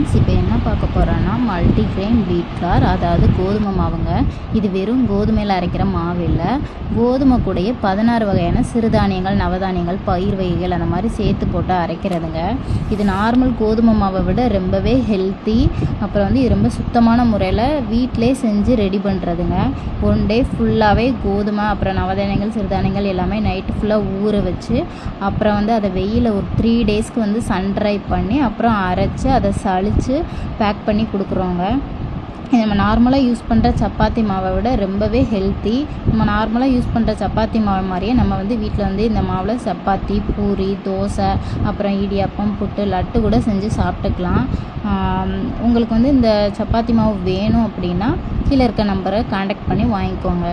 Friends, இப்போ என்ன பார்க்க போகிறோன்னா மல்டிக்ரெயின் வீட் ஃப்ளார், அதாவது கோதுமை மாவுங்க. இது வெறும் கோதுமையில் அரைக்கிற மாவு இல்லை. கோதுமை கூடயே 16 வகையான சிறுதானியங்கள், நவதானியங்கள், பயிர் வகைகள் அந்த மாதிரி சேர்த்து போட்டு அரைக்கிறதுங்க. இது நார்மல் கோதுமை மாவை விட ரொம்பவே ஹெல்த்தி. அப்புறம் வந்து இது ரொம்ப சுத்தமான முறையில் வீட்டிலே செஞ்சு ரெடி பண்ணுறதுங்க. 1 டே ஃபுல்லாகவே கோதுமை அப்புறம் நவதானியங்கள், சிறுதானியங்கள் எல்லாமே நைட்டு ஃபுல்லாக ஊற வச்சு அப்புறம் வந்து அதை வெயிலில் ஒரு 3 டேஸ்க்கு வந்து சன் ட்ரை பண்ணி அப்புறம் அரைச்சி அதை சளிச்சு பேக் பண்ணி கொடுக்குறோங்க. நம்ம நார்மலாக யூஸ் பண்ணுற சப்பாத்தி மாவை விட ரொம்பவே ஹெல்த்தி. நம்ம நார்மலாக யூஸ் பண்ணுற சப்பாத்தி மாவு மாதிரியே நம்ம வந்து வீட்டில் வந்து இந்த மாவில் சப்பாத்தி, பூரி, தோசை, அப்புறம் இடியாப்பம், புட்டு, லட்டு கூட செஞ்சு சாப்பிட்டுக்கலாம். உங்களுக்கு வந்து இந்த சப்பாத்தி மாவு வேணும் அப்படின்னா கீழே இருக்க நம்பரை கான்டாக்ட் பண்ணி வாங்கிக்கோங்க.